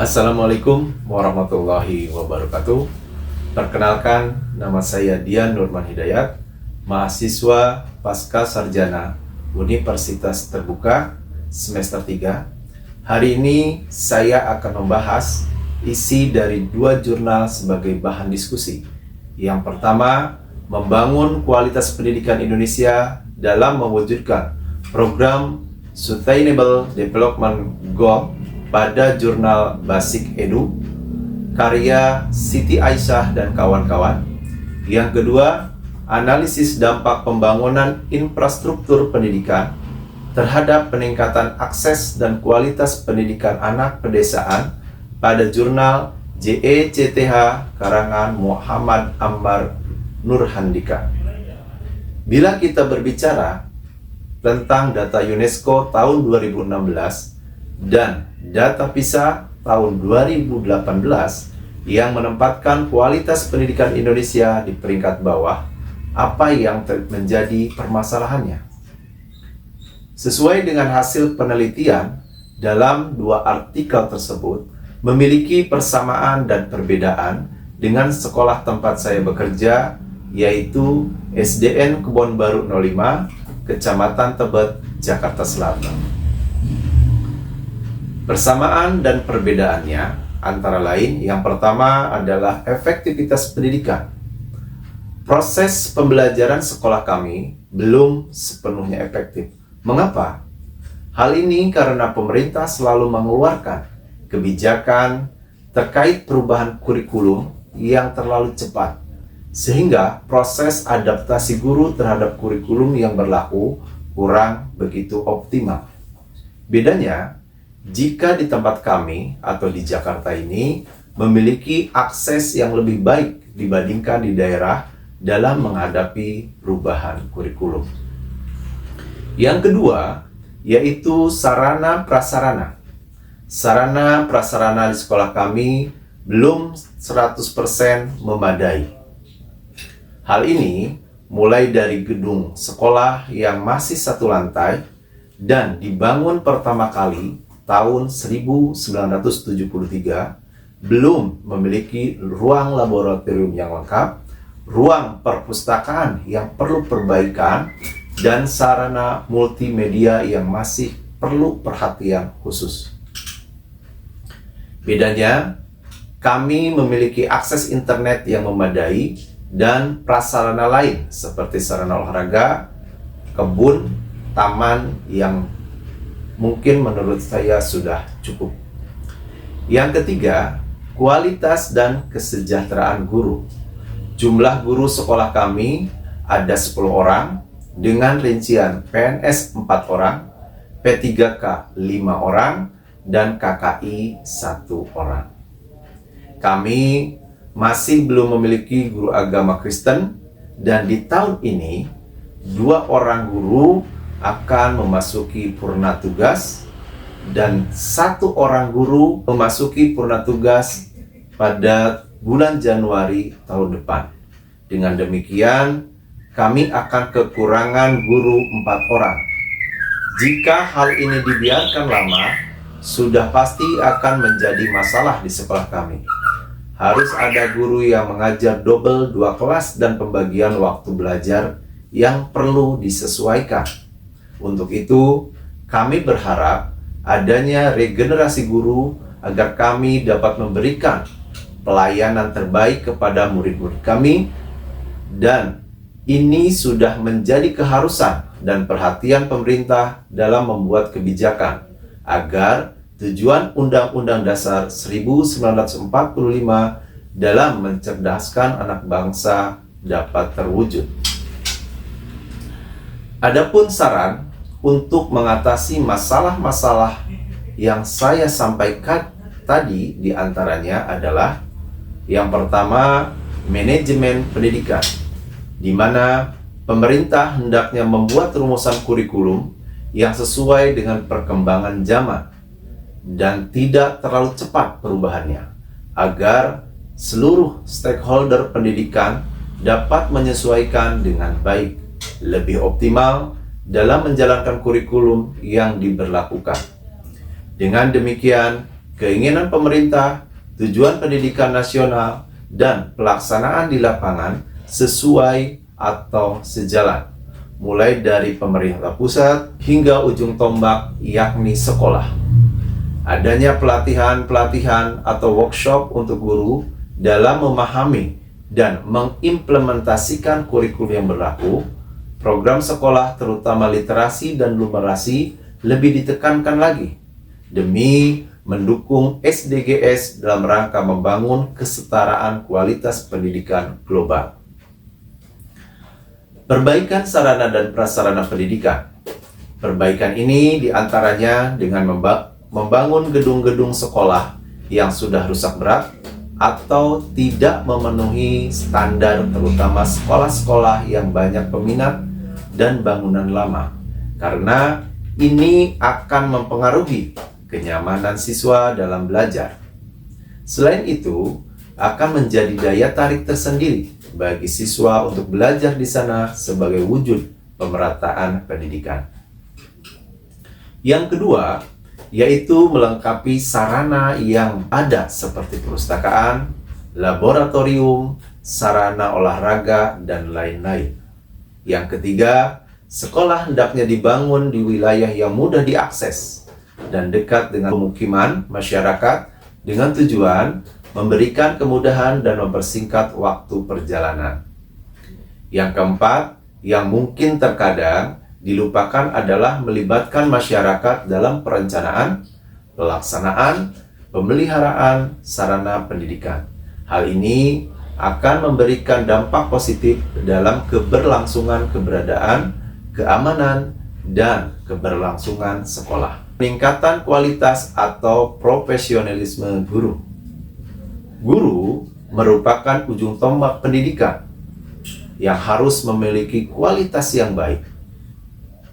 Assalamualaikum warahmatullahi wabarakatuh. Perkenalkan, nama saya Dian Nurman Hidayat, mahasiswa Pasca Sarjana Universitas Terbuka semester 3. Hari ini saya akan membahas isi dari 2 jurnal sebagai bahan diskusi. Yang pertama, membangun kualitas pendidikan Indonesia dalam mewujudkan program Sustainable Development Goal pada jurnal Basic Edu, karya Siti Aisyah dan kawan-kawan. Yang kedua, analisis dampak pembangunan infrastruktur pendidikan terhadap peningkatan akses dan kualitas pendidikan anak pedesaan pada jurnal JECTH karangan Muhammad Ammar Nurhandika. Bila kita berbicara tentang data UNESCO tahun 2016 dan data PISA tahun 2018 yang menempatkan kualitas pendidikan Indonesia di peringkat bawah, apa yang menjadi permasalahannya? Sesuai dengan hasil penelitian, dalam 2 artikel tersebut memiliki persamaan dan perbedaan dengan sekolah tempat saya bekerja, yaitu SDN Kebon Baru 05, Kecamatan Tebet, Jakarta Selatan. Persamaan dan perbedaannya antara lain, yang pertama adalah efektivitas pendidikan. Proses pembelajaran sekolah kami belum sepenuhnya efektif. Mengapa? Hal ini karena pemerintah selalu mengeluarkan kebijakan terkait perubahan kurikulum yang terlalu cepat, sehingga proses adaptasi guru terhadap kurikulum yang berlaku kurang begitu optimal. Bedanya, jika di tempat kami atau di Jakarta ini memiliki akses yang lebih baik dibandingkan di daerah dalam menghadapi perubahan kurikulum. Yang kedua, yaitu sarana prasarana. Sarana prasarana di sekolah kami belum 100% memadai. Hal ini mulai dari gedung sekolah yang masih 1 lantai dan dibangun pertama kali tahun 1973, belum memiliki ruang laboratorium yang lengkap, ruang perpustakaan yang perlu perbaikan, dan sarana multimedia yang masih perlu perhatian khusus. Bedanya, kami memiliki akses internet yang memadai dan prasarana lain seperti sarana olahraga, kebun, taman yang mungkin menurut saya sudah cukup. Yang ketiga, kualitas dan kesejahteraan guru. Jumlah guru sekolah kami ada 10 orang dengan rincian PNS 4 orang, P3K 5 orang, dan KKI 1 orang. Kami masih belum memiliki guru agama Kristen, dan di tahun ini 2 orang guru akan memasuki purna tugas dan 1 orang guru memasuki purna tugas pada bulan Januari tahun depan. Dengan demikian, kami akan kekurangan guru 4 orang. Jika hal ini dibiarkan lama, sudah pasti akan menjadi masalah di sekolah kami. Harus ada guru yang mengajar double 2 kelas dan pembagian waktu belajar yang perlu disesuaikan. Untuk itu, kami berharap adanya regenerasi guru agar kami dapat memberikan pelayanan terbaik kepada murid-murid kami, dan ini sudah menjadi keharusan dan perhatian pemerintah dalam membuat kebijakan agar tujuan Undang-Undang Dasar 1945 dalam mencerdaskan anak bangsa dapat terwujud. Adapun saran untuk mengatasi masalah-masalah yang saya sampaikan tadi diantaranya adalah: yang pertama, manajemen pendidikan, di mana pemerintah hendaknya membuat rumusan kurikulum yang sesuai dengan perkembangan zaman dan tidak terlalu cepat perubahannya, agar seluruh stakeholder pendidikan dapat menyesuaikan dengan baik, lebih optimal dalam menjalankan kurikulum yang diberlakukan. Dengan demikian, keinginan pemerintah, tujuan pendidikan nasional, dan pelaksanaan di lapangan sesuai atau sejalan, mulai dari pemerintah pusat hingga ujung tombak yakni sekolah. Adanya pelatihan-pelatihan atau workshop untuk guru dalam memahami dan mengimplementasikan kurikulum yang berlaku, program sekolah terutama literasi dan numerasi lebih ditekankan lagi demi mendukung SDGs dalam rangka membangun kesetaraan kualitas pendidikan global. Perbaikan sarana dan prasarana pendidikan. Perbaikan ini diantaranya dengan membangun gedung-gedung sekolah yang sudah rusak berat atau tidak memenuhi standar, terutama sekolah-sekolah yang banyak peminat dan bangunan lama, karena ini akan mempengaruhi kenyamanan siswa dalam belajar. Selain itu, akan menjadi daya tarik tersendiri bagi siswa untuk belajar di sana sebagai wujud pemerataan pendidikan. Yang kedua, yaitu melengkapi sarana yang ada seperti perpustakaan, laboratorium, sarana olahraga, dan lain-lain. Yang ketiga, sekolah hendaknya dibangun di wilayah yang mudah diakses dan dekat dengan pemukiman masyarakat dengan tujuan memberikan kemudahan dan mempersingkat waktu perjalanan. Yang keempat, yang mungkin terkadang dilupakan adalah melibatkan masyarakat dalam perencanaan, pelaksanaan, pemeliharaan sarana pendidikan. Hal ini akan memberikan dampak positif dalam keberlangsungan keberadaan, keamanan, dan keberlangsungan sekolah. Peningkatan kualitas atau profesionalisme guru. Guru merupakan ujung tombak pendidikan yang harus memiliki kualitas yang baik.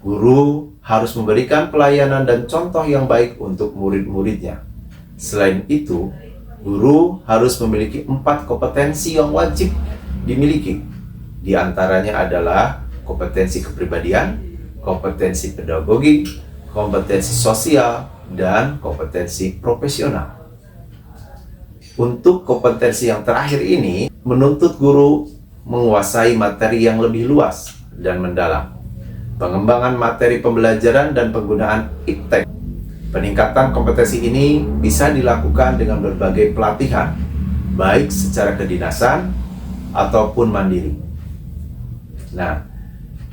Guru harus memberikan pelayanan dan contoh yang baik untuk murid-muridnya. Selain itu, guru harus memiliki 4 kompetensi yang wajib dimiliki. Di antaranya adalah kompetensi kepribadian, kompetensi pedagogi, kompetensi sosial, dan kompetensi profesional. Untuk kompetensi yang terakhir ini, menuntut guru menguasai materi yang lebih luas dan mendalam. Pengembangan materi pembelajaran dan penggunaan iptek. Peningkatan kompetensi ini bisa dilakukan dengan berbagai pelatihan, baik secara kedinasan ataupun mandiri. Nah,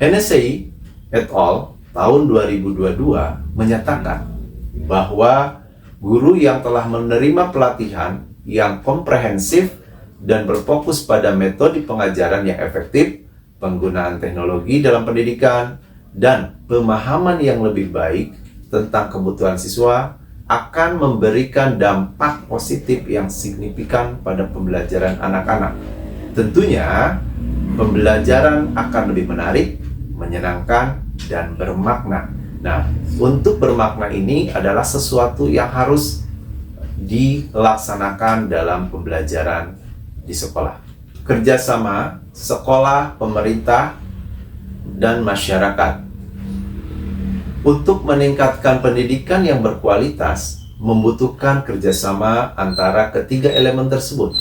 Hennessy et al. Tahun 2022 menyatakan bahwa guru yang telah menerima pelatihan yang komprehensif dan berfokus pada metode pengajaran yang efektif, penggunaan teknologi dalam pendidikan, dan pemahaman yang lebih baik tentang kebutuhan siswa akan memberikan dampak positif yang signifikan pada pembelajaran anak-anak. Tentunya, pembelajaran akan lebih menarik, menyenangkan, dan bermakna. Nah, untuk bermakna ini adalah sesuatu yang harus dilaksanakan dalam pembelajaran di sekolah. Kerjasama sekolah, pemerintah, dan masyarakat. Untuk meningkatkan pendidikan yang berkualitas, membutuhkan kerjasama antara ketiga elemen tersebut,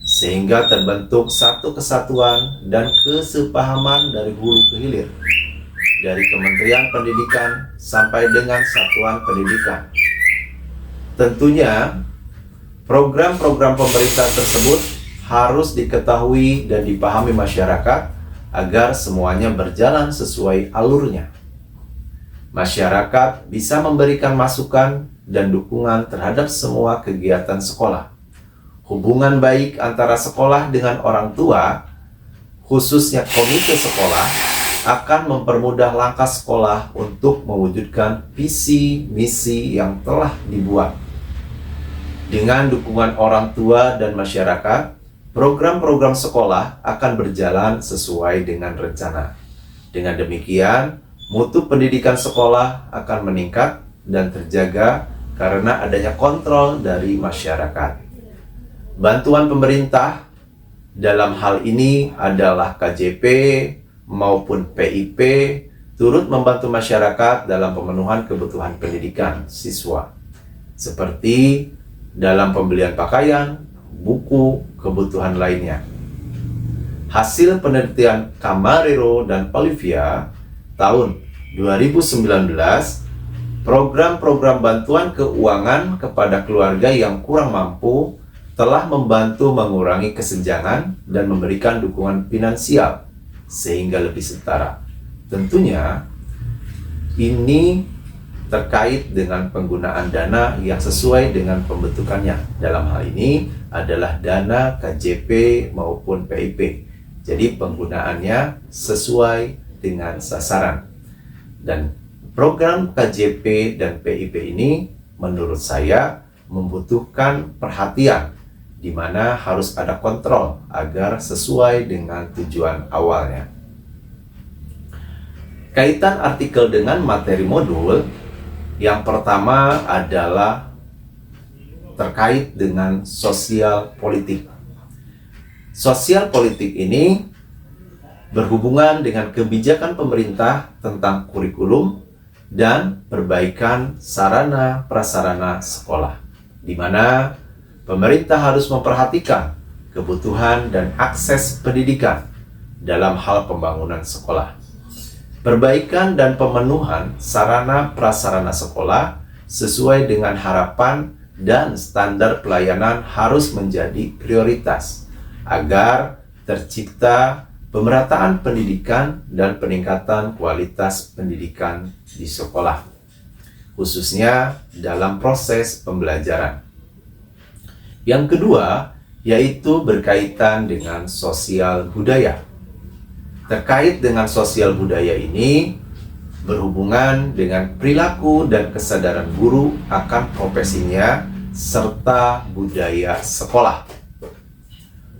sehingga terbentuk satu kesatuan dan kesepahaman dari hulu ke hilir, dari Kementerian Pendidikan sampai dengan satuan pendidikan. Tentunya, program-program pemerintah tersebut harus diketahui dan dipahami masyarakat agar semuanya berjalan sesuai alurnya. Masyarakat bisa memberikan masukan dan dukungan terhadap semua kegiatan sekolah. Hubungan baik antara sekolah dengan orang tua, khususnya komite sekolah, akan mempermudah langkah sekolah untuk mewujudkan visi misi yang telah dibuat. Dengan dukungan orang tua dan masyarakat, program-program sekolah akan berjalan sesuai dengan rencana. Dengan demikian, mutu pendidikan sekolah akan meningkat dan terjaga karena adanya kontrol dari masyarakat. Bantuan pemerintah dalam hal ini adalah KJP maupun PIP turut membantu masyarakat dalam pemenuhan kebutuhan pendidikan siswa. seperti dalam pembelian pakaian, buku, kebutuhan lainnya. Hasil penelitian Camarero dan Olivia tahun 2019, program-program bantuan keuangan kepada keluarga yang kurang mampu telah membantu mengurangi kesenjangan dan memberikan dukungan finansial sehingga lebih setara. Tentunya ini terkait dengan penggunaan dana yang sesuai dengan pembentukannya. Dalam hal ini adalah dana KJP maupun PIP. Jadi penggunaannya sesuai dengan sasaran. Dan program KJP dan PIP ini menurut saya membutuhkan perhatian, di mana harus ada kontrol agar sesuai dengan tujuan awalnya. Kaitan artikel dengan materi modul, yang pertama adalah terkait dengan sosial politik. Sosial politik ini berhubungan dengan kebijakan pemerintah tentang kurikulum dan perbaikan sarana prasarana sekolah, di mana pemerintah harus memperhatikan kebutuhan dan akses pendidikan dalam hal pembangunan sekolah. Perbaikan dan pemenuhan sarana prasarana sekolah sesuai dengan harapan dan standar pelayanan harus menjadi prioritas agar tercipta pemerataan pendidikan dan peningkatan kualitas pendidikan di sekolah, khususnya dalam proses pembelajaran. Yang kedua, yaitu berkaitan dengan sosial budaya. Terkait dengan sosial budaya ini berhubungan dengan perilaku dan kesadaran guru akan profesinya serta budaya sekolah.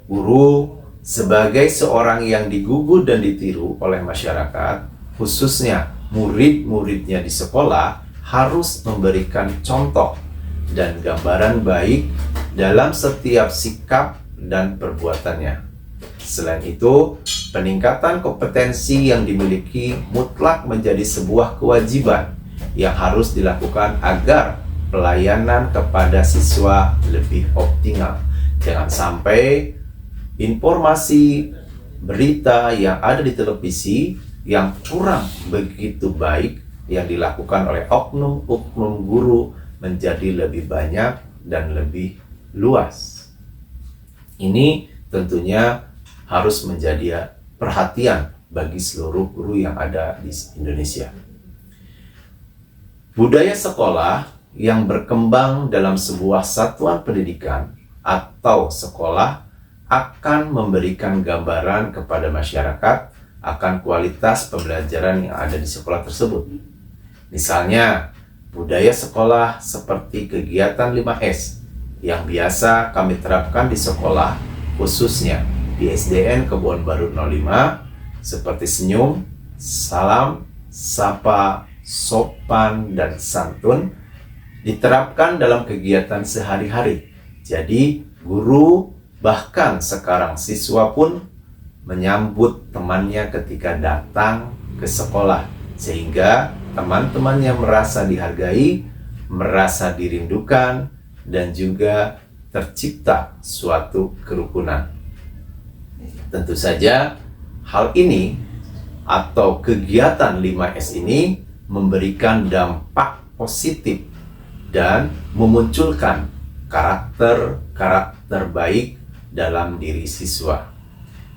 Guru sebagai seorang yang digugu dan ditiru oleh masyarakat, khususnya murid-muridnya di sekolah, harus memberikan contoh dan gambaran baik dalam setiap sikap dan perbuatannya. Selain itu, peningkatan kompetensi yang dimiliki mutlak menjadi sebuah kewajiban yang harus dilakukan agar pelayanan kepada siswa lebih optimal. Jangan sampai informasi berita yang ada di televisi yang kurang begitu baik yang dilakukan oleh oknum-oknum guru menjadi lebih banyak dan lebih luas. Ini tentunya harus menjadi perhatian bagi seluruh guru yang ada di Indonesia. Budaya sekolah yang berkembang dalam sebuah satuan pendidikan atau sekolah akan memberikan gambaran kepada masyarakat akan kualitas pembelajaran yang ada di sekolah tersebut. Misalnya, budaya sekolah seperti kegiatan 5S yang biasa kami terapkan di sekolah, khususnya di SDN Kebon Baru 05, seperti senyum, salam, sapa, sopan, dan santun, diterapkan dalam kegiatan sehari-hari. Jadi, guru bahkan sekarang siswa pun menyambut temannya ketika datang ke sekolah, sehingga teman-temannya merasa dihargai, merasa dirindukan, dan juga tercipta suatu kerukunan. Tentu saja hal ini atau kegiatan 5S ini memberikan dampak positif dan memunculkan karakter baik dalam diri siswa.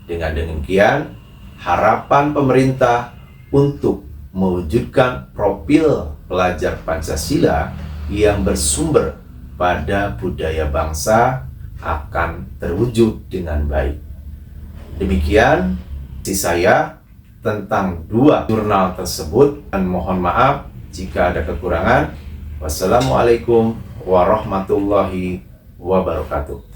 Dengan demikian, harapan pemerintah untuk mewujudkan profil pelajar Pancasila yang bersumber pada budaya bangsa akan terwujud dengan baik. Demikian saya tentang dua jurnal tersebut, dan mohon maaf jika ada kekurangan. Wassalamualaikum warahmatullahi wabarakatuh.